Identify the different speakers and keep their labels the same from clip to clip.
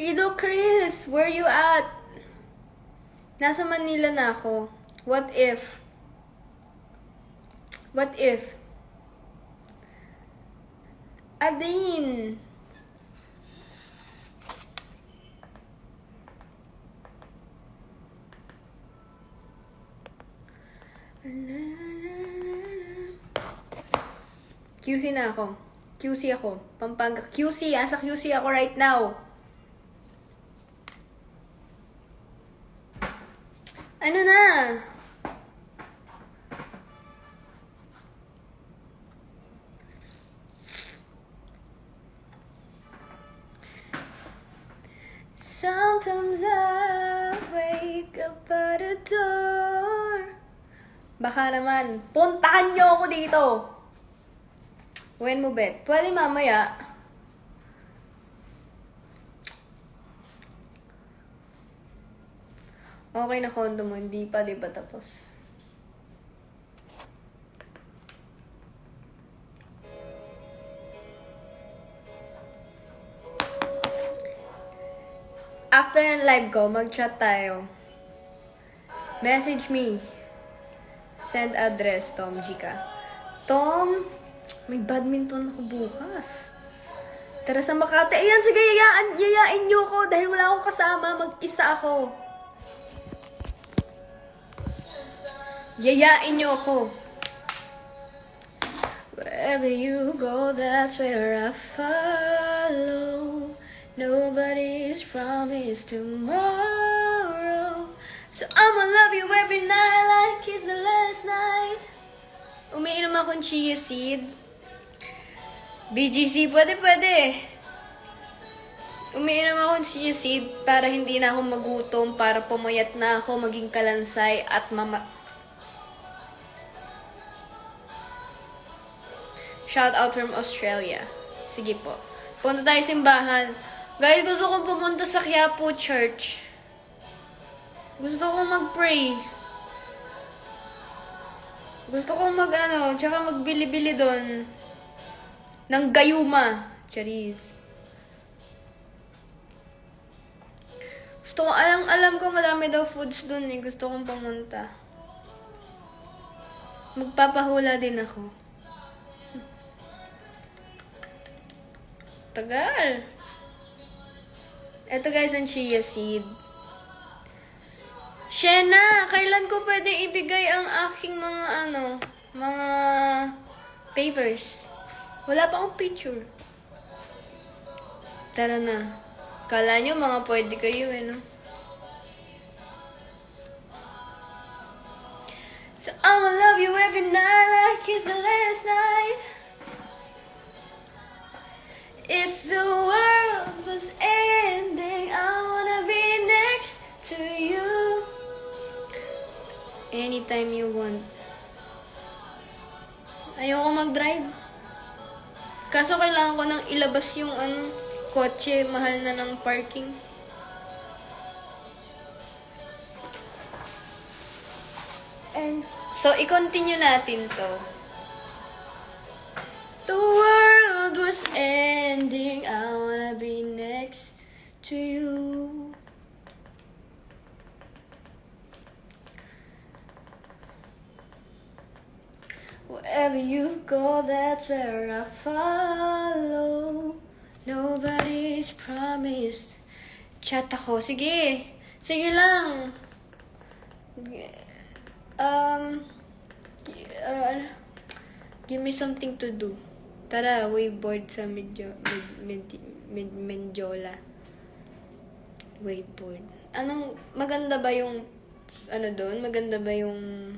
Speaker 1: Kido Chris, where you at? Nasa Manila na ako. What if? What if? Adin! QC na ako. QC ako. Pampanga. QC. Asa QC ako right now. Ano na? Sometimes I wake up at the door. Baka naman, puntahan niyo ako dito. When mo bet? Pwede mamaya. Okay na condo mo, hindi pa, di ba tapos? After ng live ko, mag-chat tayo. Message me. Send address, Tom Gika. Tom, may badminton ako bukas. Tara sa Makati. Ayan, sige, yayain niyo ko dahil wala akong kasama. Mag-isa ako. Yayain niyo ako. Wherever you go, that's where I follow. Nobody's promised tomorrow. So I'ma love you every night like it's the last night. Umiinom akong chia seed. BGC, pwede. Umiinom akong chia seed para hindi na ako magutom, para pumayat na ako, maging kalansay at Shout out from Australia. Sige po. Punta tayo simbahan. Guys, gusto kong pumunta sa Quiapo Church. Gusto kong mag-pray. Gusto kong tsaka magbili-bili doon. Ng gayuma. Charis. Gusto ko, alam ko madami daw foods doon eh. Gusto kong pumunta. Magpapahula din ako. Tagal. Ito guys, ang chia seed. Shena, kailan ko pwede ibigay ang aking mga papers? Wala pa akong picture. Tara na. Kala nyo mga pwede kayo no? So I'ma love you every night like it's the last night. If the world was ending, I wanna be next to you. Anytime you want. Ayoko mag-drive. Kaso kailangan ko nang ilabas yung kotse. Mahal na ng parking. And so, i-continue natin to. The world was ending, I wanna be next to you. Wherever you go, that's where I follow. Nobody's promised. Chat ako. Sige. Sige lang. Give me something to do. Tara, waveboard sa Menjola. Waveboard. Maganda ba yung, doon? Maganda ba yung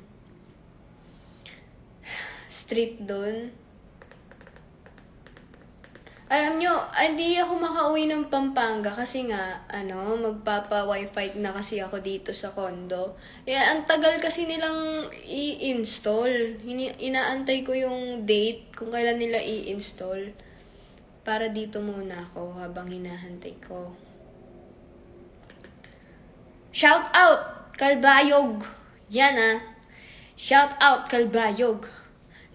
Speaker 1: street doon? Alam nyo, hindi ako makauwi ng Pampanga kasi nga, magpapa-wifi na kasi ako dito sa condo. Ang tagal kasi nilang i-install. Inaantay ko yung date kung kailan nila i-install. Para dito muna ako habang hinahantay ko. Shout out, Kalbayog! Yan Shout out, Kalbayog!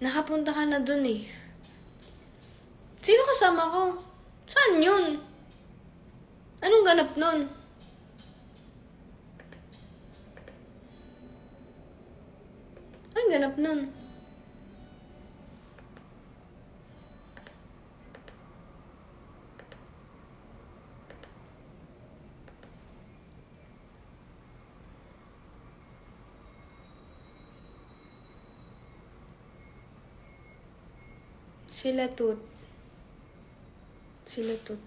Speaker 1: Nakapunta ka na dun eh. Sino kasama ko? Saan yun? Anong ganap nun? Anong ganap nun? Sila tut. Sila tut.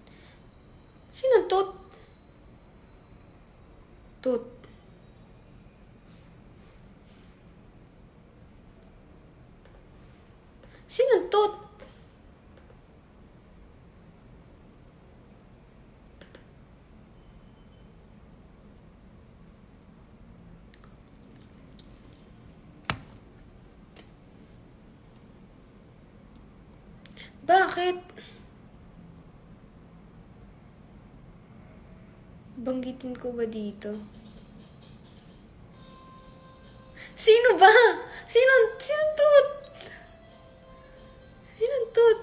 Speaker 1: Sino tut? Tut. Sino tut? Bakit? Banggitin ko ba dito? Sino ba? Sinong tut? Sinong tut?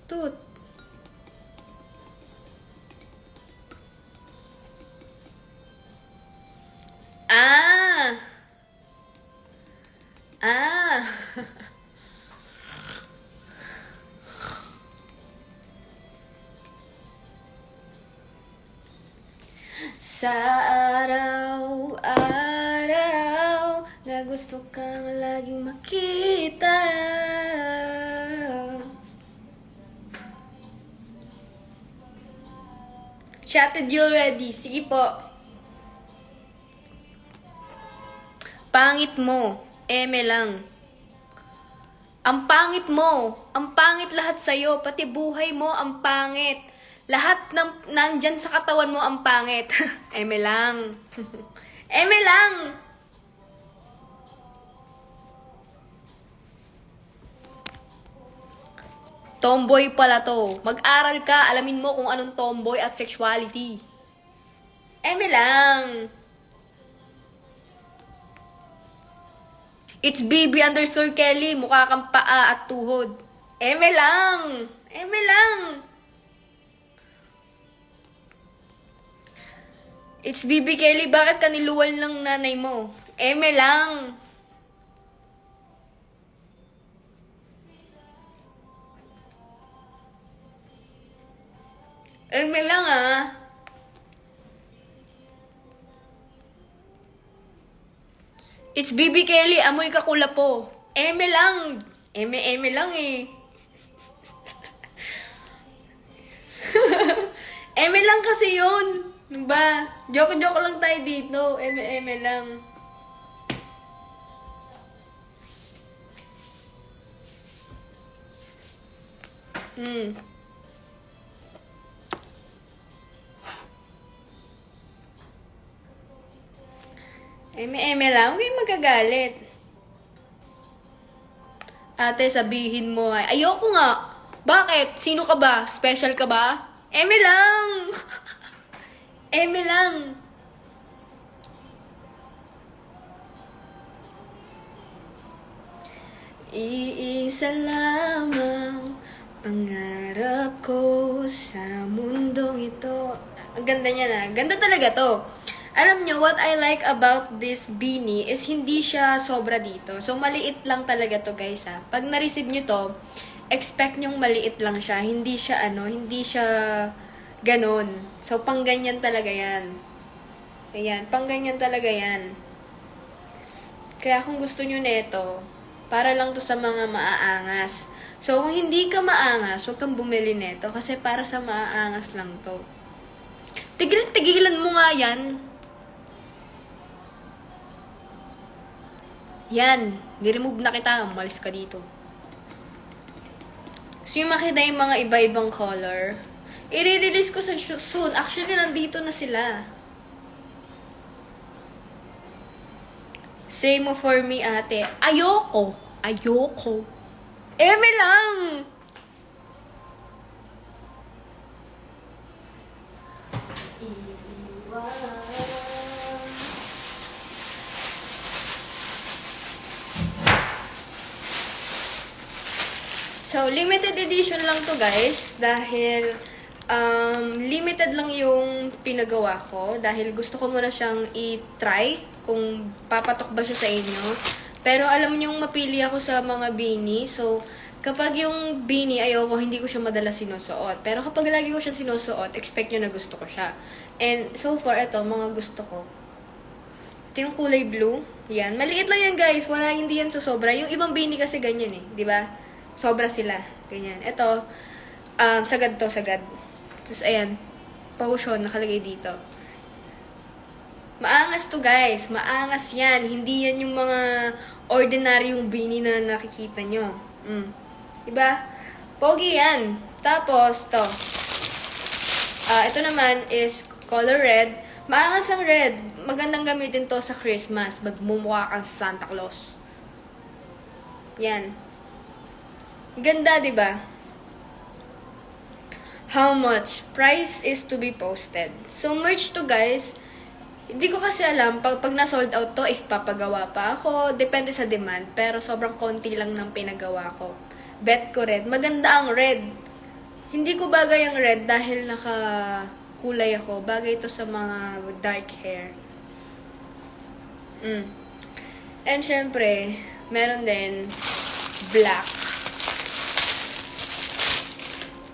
Speaker 1: Tut. Ah! Ah! Sa araw-araw na gusto kang laging makita. Chatted you already. Sige po. Pangit mo. Eme lang. Ang pangit mo. Ang pangit lahat sa'yo. Pati buhay mo, ang pangit. Lahat ng nandyan sa katawan mo, ang pangit. Eme lang. Eme lang. Tomboy pala to. Mag-aral ka, alamin mo kung anong tomboy at sexuality. Eme lang. It's BB_Kelly. Mukha kang paa at tuhod. Eme lang. Eme lang. It's BB Kelly. Bakit ka niluwal ng nanay mo? Eme lang. Eme lang ah. It's BB Kelly, amoy ka kulapo. Eme lang. Eme lang eh. Eme lang kasi yun. Diba? Joke-joke lang tayo dito. Eme lang. Eme lang. Huwag kayong magagalit. Ate, sabihin mo ay, ayoko nga. Bakit? Sino ka ba? Special ka ba? Eme lang. Eme lang. Iisa lamang pangarap ko sa mundong ito. Ang ganda niya na. Ganda talaga to. Alam nyo, what I like about this beanie is hindi siya sobra dito. So, maliit lang talaga to guys ha. Pag na-receive nyo to, expect nyong maliit lang siya. Hindi siya hindi siya ganon. So, pang ganyan talaga yan. Ayan, pang ganyan talaga yan. Kaya kung gusto nyo neto, para lang to sa mga maaangas. So, kung hindi ka maangas, huwag kang bumili neto kasi para sa maaangas lang to. Tigilan mo nga yan. Yan. Ni-remove na kita. Umalis ka dito. So, yung makita yung mga iba-ibang color, i-release ko sa soon. Actually, nandito na sila. Say mo for me, ate. Ayoko. Ayoko. Eme lang. So, limited edition lang to guys. Dahil, limited lang yung pinagawa ko. Dahil gusto ko muna siyang i-try kung papatok ba siya sa inyo. Pero alam niyong mapili ako sa mga beanie. So, kapag yung beanie ayoko, hindi ko siya madalas sinusuot. Pero kapag lagi ko siya sinusuot, expect nyo na gusto ko siya. And so far, ito, mga gusto ko. Ito yung kulay blue. Yan. Maliit lang yan, guys. Wala, hindi yan sobra. Yung ibang beanie kasi ganyan eh. Di ba? Sobra sila. Ganyan. Ito, sagad to, sagad. Tapos, ayan. Potion, nakalagay dito. Maangas to, guys. Maangas yan. Hindi yan yung mga ordinaryong beanie na nakikita nyo. Diba? Pogi yan. Tapos, to. Ito naman is color red. Maangas ang red. Magandang gamitin to sa Christmas. Magmumukha kang Santa Claus. Yan. Ganda, diba? How much? Price is to be posted. So, merch to, guys. Hindi ko kasi alam. Pag na-sold out to, papagawa pa ako. Depende sa demand. Pero sobrang konti lang ng pinagawa ko. Bet ko red. Maganda ang red. Hindi ko bagay ang red dahil naka-kulay ako. Bagay ito sa mga dark hair. And syempre, meron din black.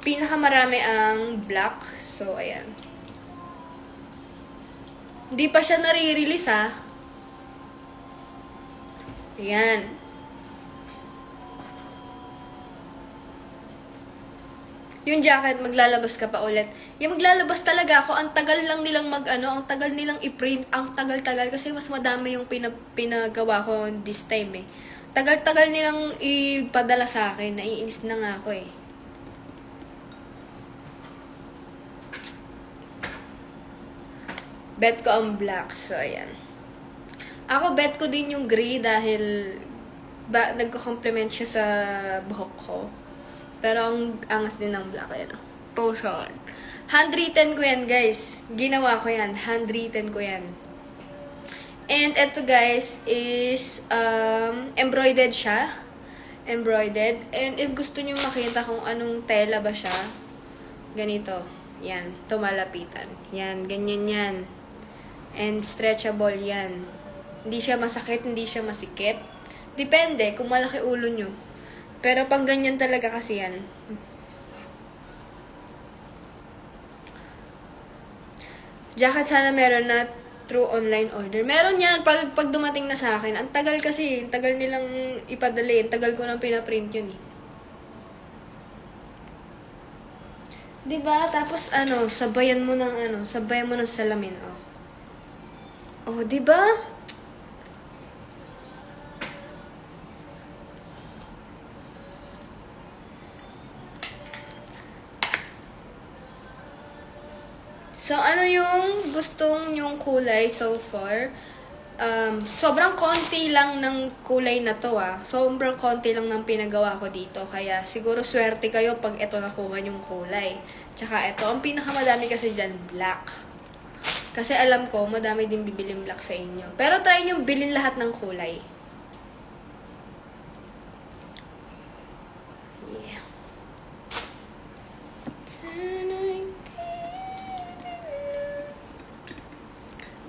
Speaker 1: Pinakamarami ang black. So, ayan. Hindi pa siya nare-release, ha? Ayan. Yung jacket, maglalabas ka pa ulit. Yung maglalabas talaga ako, ang tagal lang nilang ang tagal nilang i-print, ang tagal-tagal kasi mas madami yung pinagawa ko this time eh. Tagal-tagal nilang ipadala sa akin, naiinis na nga ako eh. Bet ko ang black, so ayan. Ako bet ko din yung gray dahil nagko-complement siya sa buhok ko. Pero ang angas din ng black, yan. Potion. 110 ko yan, guys. Ginawa ko yan. 110 ko yan. And ito, guys, is embroidered siya. Embroidered. And if gusto niyo makita kung anong tela ba siya, ganito. Yan. Tumalapitan. Yan. Ganyan yan. And stretchable yan. Hindi siya masakit, hindi siya masikip. Depende kung malaki ulo nyo. Pero pang ganyan talaga kasi yan. Jacket sana meron na through online order. Meron yan pag dumating na sa akin. Ang tagal kasi. Ang tagal nilang ipadali. Ang tagal ko nang pinaprint yun eh. Diba? Tapos sabayan mo ng salamin. Oh, diba? So, ano yung gustong yung kulay so far? Sobrang konti lang ng kulay na to Sobrang konti lang ng pinagawa ko dito. Kaya siguro swerte kayo pag ito nakuha yung kulay. Tsaka ito, ang pinakamadami kasi dyan, black. Kasi alam ko, madami din bibiling black sa inyo. Pero try nyo bilhin lahat ng kulay. Yeah.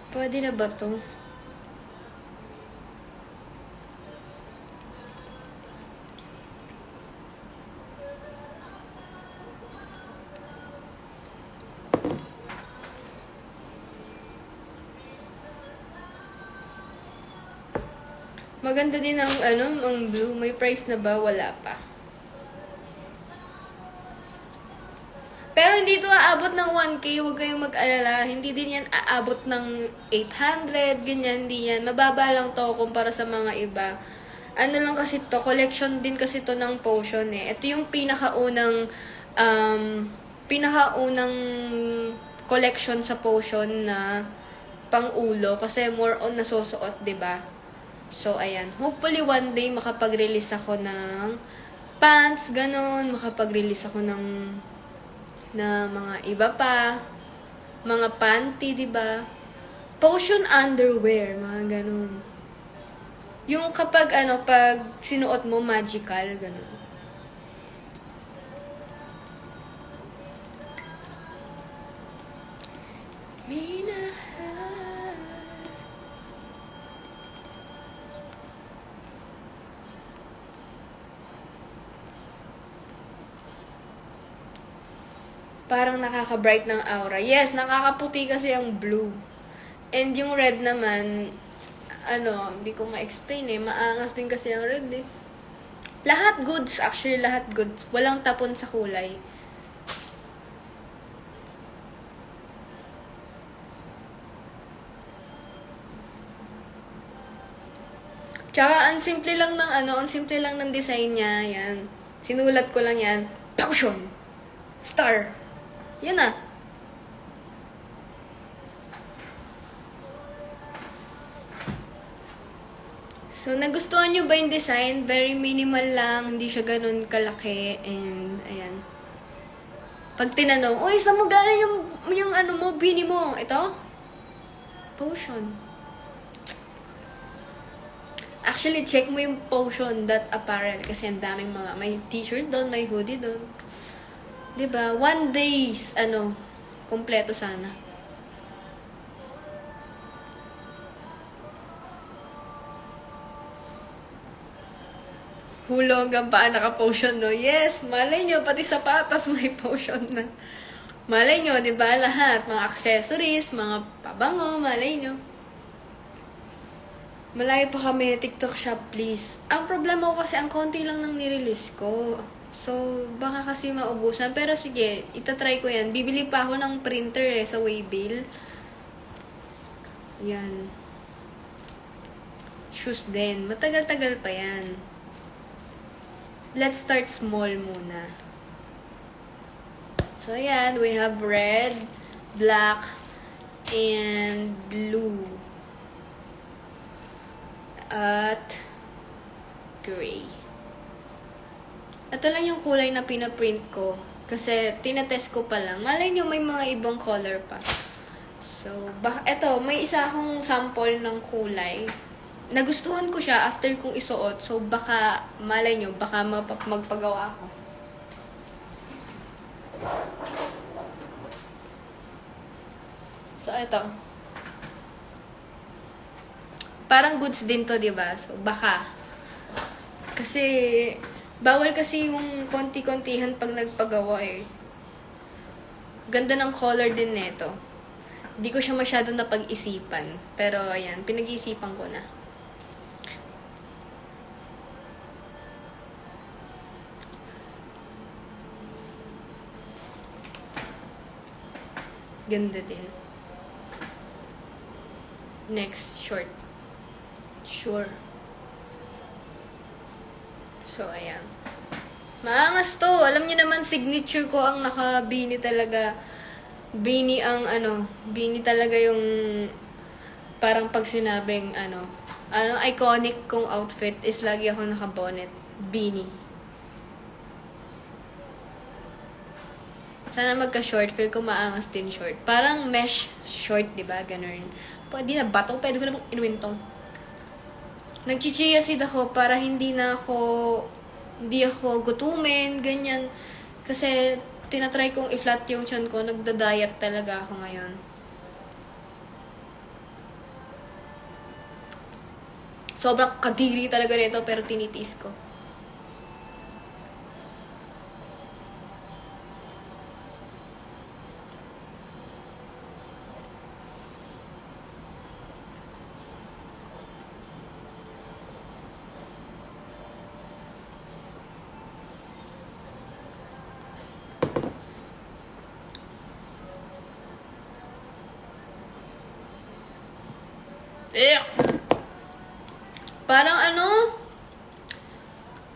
Speaker 1: Pwede na ba to? Maganda din ang ang blue. May price na ba? Wala pa. Pero hindi ito aabot ng 1K, huwag kayong mag-alala. Hindi din yan aabot ng 800, ganyan, hindi yan. Mababa lang to kumpara sa mga iba. Ano lang kasi to, collection din kasi to ng potion eh. Ito yung pinakaunang collection sa potion na pang-ulo kasi more on nasusuot, 'di ba? So, ayan. Hopefully one day makapag-release ako ng pants, ganun. Makapag-release ako ng na mga iba pa, mga panty, diba? Potion underwear, mga ganun. Yung kapag pag sinuot mo, magical, ganun. minahal. Parang nakaka-bright ng aura. Yes, nakakaputi kasi ang blue. And yung red naman, hindi ko ma-explain eh. Maangas din kasi ang red eh. Lahat goods, actually lahat goods. Walang tapon sa kulay. Tsaka, ang simple lang ng design niya, yan. Sinulat ko lang yan, Potion! Star! Yan na. So, nagustuhan nyo ba yung design? Very minimal lang, hindi siya ganun kalaki, and, ayan. Pag tinanong, oy, saan mo galing yung bini mo? Ito? Potion. Actually, check mo yung Potion.apparel kasi ang daming may t-shirt doon, may hoodie doon. 'Di ba? One days, kompleto sana. Hulog ang paa naka-potion, no? Yes, malay nyo, pati sapatas may potion na. Malay nyo, 'di ba? Lahat, mga accessories, mga pabango, malay nyo. Malayo pa kami, TikTok shop please. Ang problema ko kasi, ang konti lang nang nirelease ko. So, baka kasi maubusan. Pero sige, itatry ko yan. Bibili pa ako ng printer sa Waybill. Yan. Shoes din. Matagal-tagal pa yan. Let's start small muna. So, yan. We have red, black, and blue. At gray. Ito lang yung kulay na pinaprint ko. Kasi tinatest ko pa lang. Malay nyo may mga ibang color pa. So, eto, may isa akong sample ng kulay. Nagustuhan ko siya after kong isuot. So, baka, malay nyo, baka magpagawa ako. So, eto. Parang goods din to, diba? So, baka. Kasi, bawal kasi yung konti-kontihan pag nagpagawa eh. Ganda ng color din neto. Hindi ko siya masyado napag-isipan. Pero, ayan, pinag-iisipan ko na. Ganda din. Next, short. Sure. So, ayan. Maangas to. Alam niyo naman, signature ko ang naka-beanie talaga. Beanie ang beanie talaga yung parang pag sinabing iconic kong outfit is lagi ako naka-bonnet. Beanie. Sana magka-short. Feel ko maangas din short. Parang mesh short, diba? Ganun. Pwede na bato. Pwede ko namang inumin tong. Nag-chia seed ako para hindi ako gutumin, ganyan. Kasi, tinatry kong i-flat yung chan ko. Nagda-diet talaga ako ngayon. Sobrang kadiri talaga nito, pero tinitiis ko.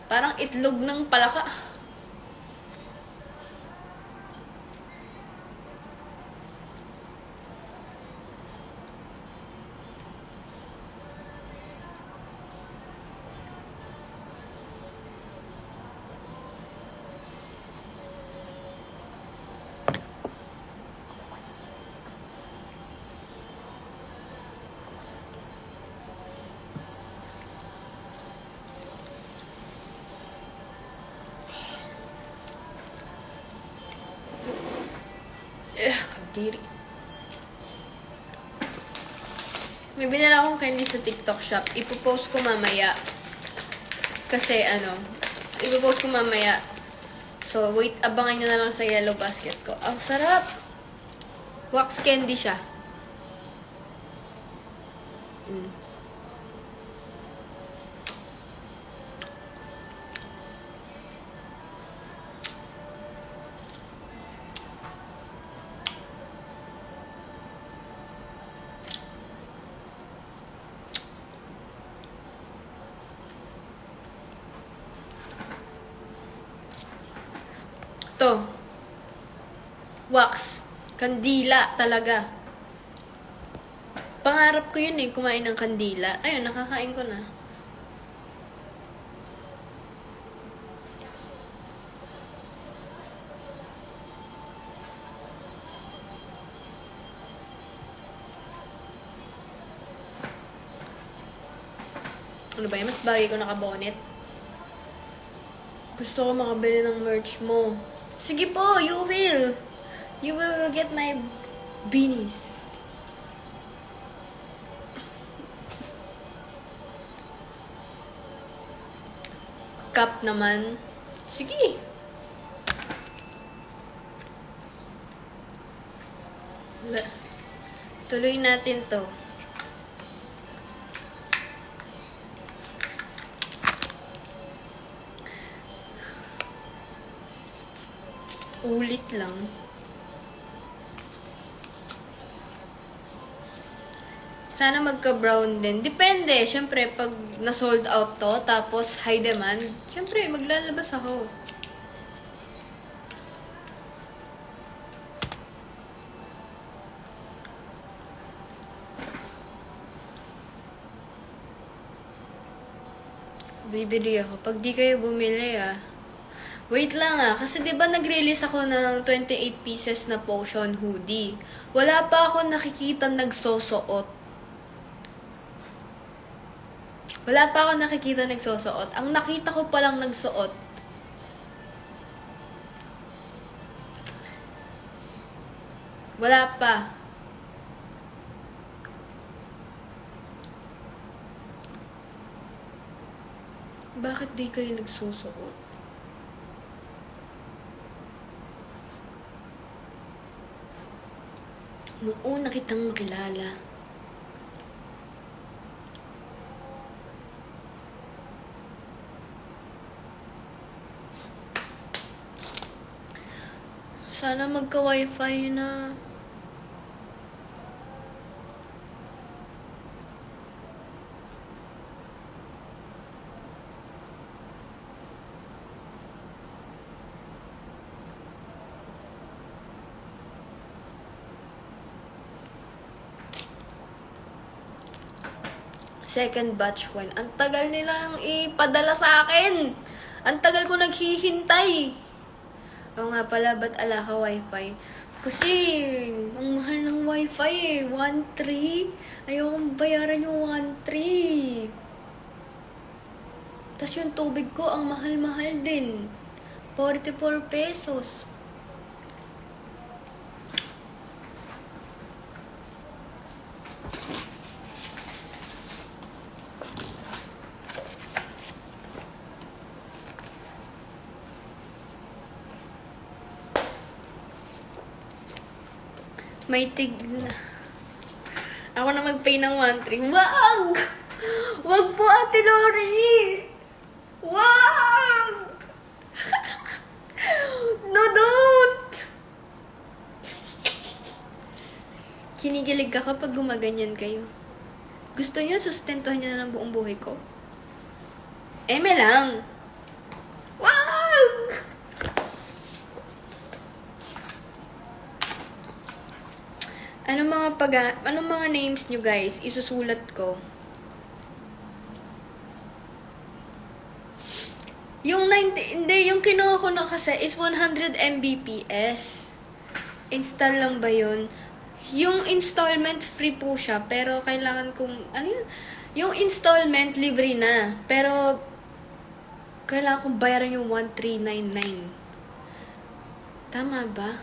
Speaker 1: Parang itlog ng palaka. Kadiri. May binala akong candy sa TikTok shop. Ipopost ko mamaya. Kasi ipopost ko mamaya. So, wait, abangan nyo na lang sa yellow basket ko. Ang sarap! Wax candy siya. To. Wax. Kandila talaga. Pangarap ko yun kumain ng kandila. Ayun, nakakain ko na. Ano ba yun? Mas bagay ko nakabonet. Gusto ko makabili ng merch mo. Sige po, you will. You will get my beanies. Cup naman. Sige. Tuloy natin to. Ulit lang. Sana magka-brown din. Depende. Siyempre, pag na-sold out to, tapos high demand, siyempre, maglalabas ako. Bibili ako. Pag di kayo bumili, Wait lang kasi 'di ba nag-release ako ng 28 pieces na potion hoodie. Wala pa ako nakikita nagsosuot. Wala pa ako nakikita nagsosuot. Ang nakita ko pa lang nagsuot. Wala pa. Bakit di kayo nagsusuot? Noong una kitang makilala. Sana magka-wifi na. Second batch wine. Ang tagal nilang ipadala sa akin. Ang tagal ko naghihintay. Oo nga pala, ba't ala ka wifi? Kasi, ang mahal ng wifi 1.3. Ayokong bayaran yung 1.3. Tapos yung tubig ko, ang mahal-mahal din. 44 pesos. May Ako na mag-pay ng 1.3. Wag! Wag po, Ate Lori! Wag! No, don't! Kinikilig ka kapag gumaganyan kayo. Gusto niyo sustentuhan niyo na ng buong buhay ko? Eme lang! Wag! Anong mga names nyo guys? Isusulat ko. Yung yung kinuha ko na kasi is 100 Mbps. Install lang ba yun? Yung installment free po siya, pero kailangan kong, yung installment libre na, pero kailangan kong bayaran yung 1399. Tama ba?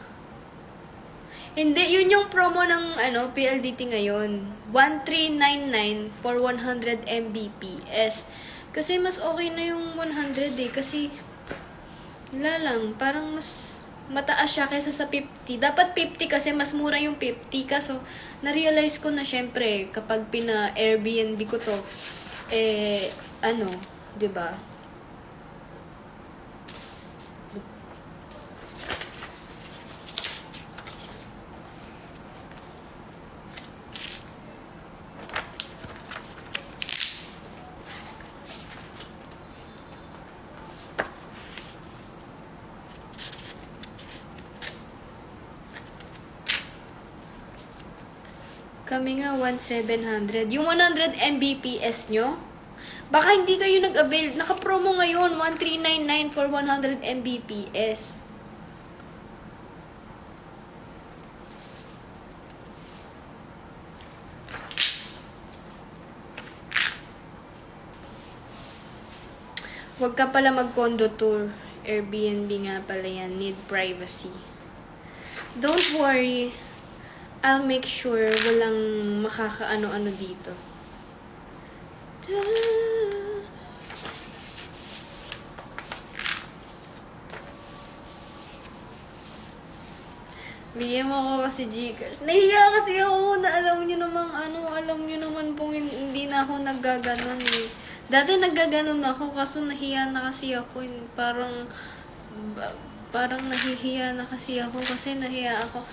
Speaker 1: Hindi, yun yung promo ng PLDT ngayon. 1399 for 100 Mbps. Kasi mas okay na yung 100 eh. Kasi, wala lang, parang mas mataas siya kaysa sa 50. Dapat 50 kasi mas mura yung 50. Kaso, na-realize ko na syempre, kapag pina-Airbnb ko to, ano, 'di ba? Kami nga 1,700. Yung 100 Mbps nyo, baka hindi kayo nag-avail. Naka-promo ngayon, 1,399 for 100 Mbps. Huwag ka pala mag-condo tour. Airbnb nga pala yan. Need privacy. Don't worry. I'll make sure walang makakaano-ano dito. Bigyan mo ako kasi Gcash. Nahiya kasi ako na alam nyo naman pong hindi na ako naggaganon eh. Dati naggaganon ako kaso nahiya na kasi ako. Parang nahihiya na kasi ako kasi nahiya ako.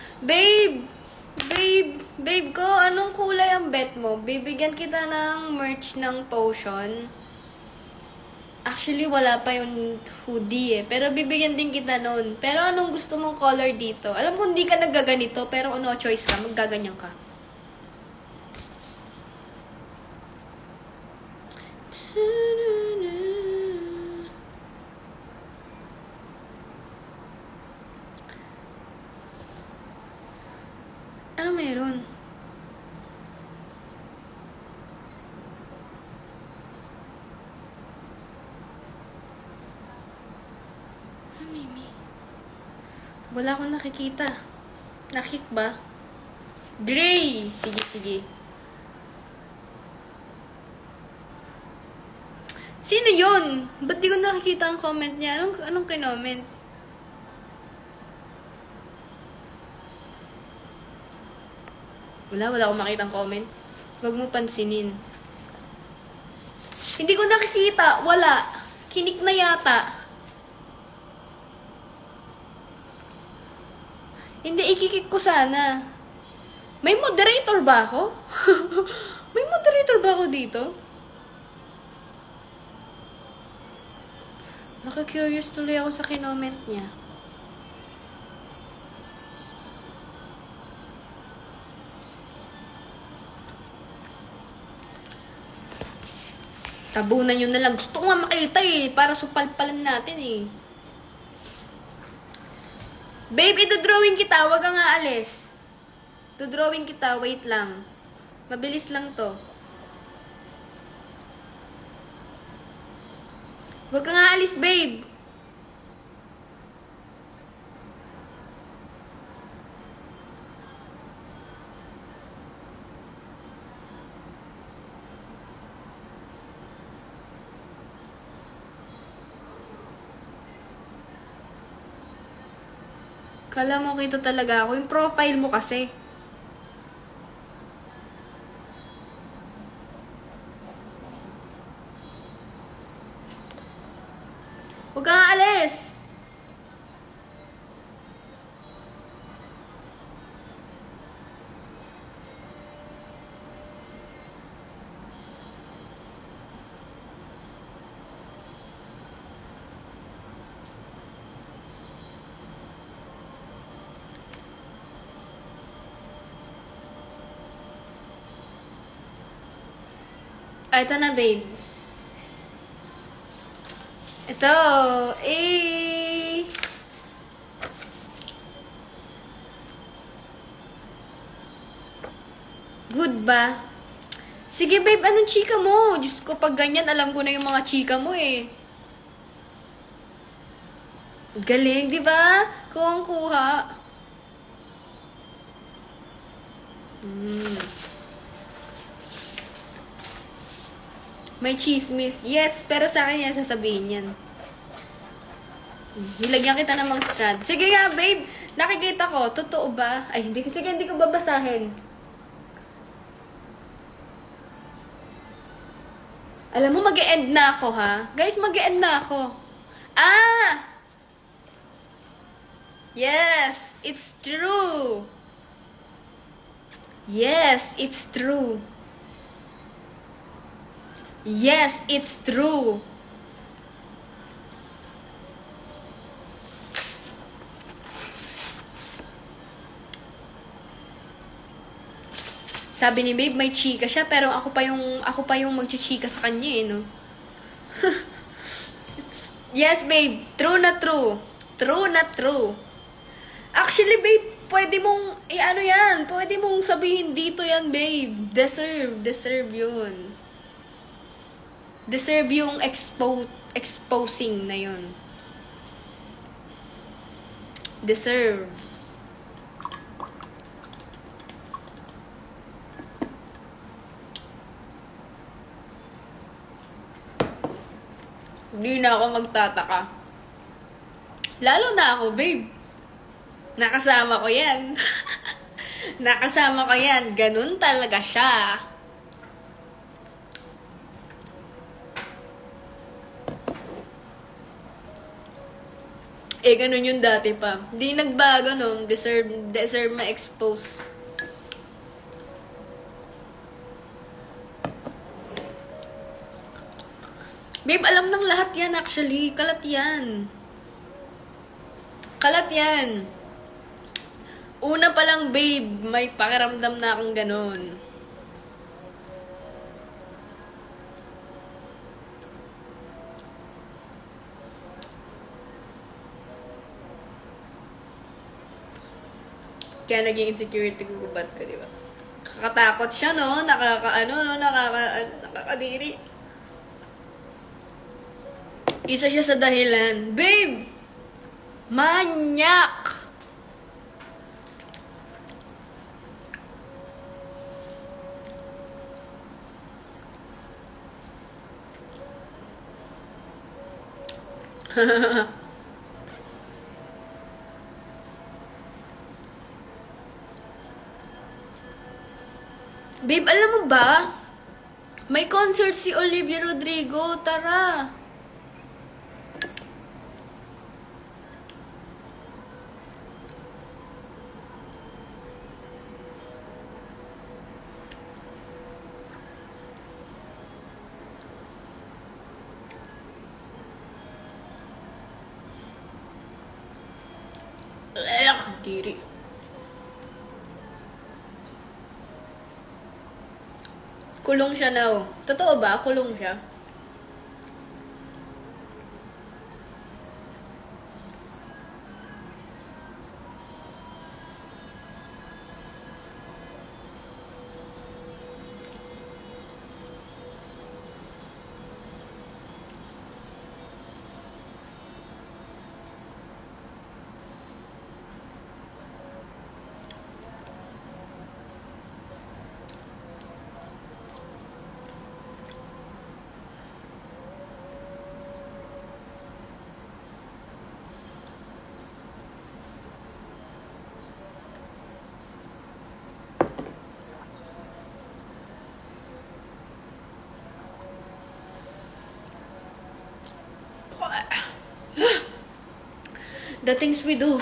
Speaker 1: Babe ko, anong kulay ang bet mo? Bibigyan kita ng merch ng potion. Actually, wala pa yung hoodie eh. Pero bibigyan din kita nun. Pero anong gusto mong color dito? Alam ko hindi ka naggaganito, pero no choice ka, maggaganyan ka. Ano meron? Mimi. Wala akong nakikita. Nakik ba? Gray! Sige. Sino yun? Ba't di ko nakikita ang comment niya? Anong kinoment? Wala akong makitang comment. Huwag mo pansinin. Hindi ko nakikita. Wala. Kinik na yata. Hindi, ikikik ko sana. May moderator ba ako? May moderator ba ako dito? Naka-curious tuloy ako sa kinoment niya. Tabunan nyo na lang. Gusto ko nga makita eh. Para supalpalan natin eh. Babe, ito-drawing kita. Huwag kang aalis. Ito-drawing kita. Wait lang. Mabilis lang to. Huwag kang aalis, babe. Kala mo kita talaga ako. Yung profile mo kasi. Huwag kang aalis! Ito na, babe. Ito. Eh. Good ba? Sige, babe. Anong chika mo? Diyos ko, pag ganyan, alam ko na yung mga chika mo eh. Galing, di ba? Kuha. Mm. May chismis. Yes, pero sa akin yan sasabihin yan. Nilagyan kita namang strand. Sige nga, babe. Nakikita ko. Totoo ba? Ay, hindi. Sige, hindi ko babasahin. Alam mo, mag-e-end na ako, ha? Guys, mag-e-end na ako. Ah! Yes, it's true. Yes, it's true. Yes, it's true. Sabi ni babe, may chika siya, pero ako pa yung magchichika sa kanya eh, no? Yes, babe. True na true. True na true. Actually, babe, pwede mong, ano yan, pwede mong sabihin dito yan, babe. Deserve yun. Deserve yung exposing na yun. Deserve. Hindi na ako magtataka. Lalo na ako, babe. Nakasama ko yan. Nakasama ko yan. Ganun talaga siya. Eh, ganun yung dati pa. Di nagbago, no? Deserve ma-expose. Babe, alam ng lahat yan actually. Kalat yan. Kalat yan. Una pa lang, babe, may pakiramdam na akong ganun. Kaya naging insecurity ko, gubat ko, di ba? Kakatakot siya, no? Nakakadiri. Isa siya sa dahilan. Babe! Manyak! Babe, alam mo ba? May concert si Olivia Rodrigo. Tara! Diri. Kulong siya now. Totoo ba? Kulong siya? The things we do.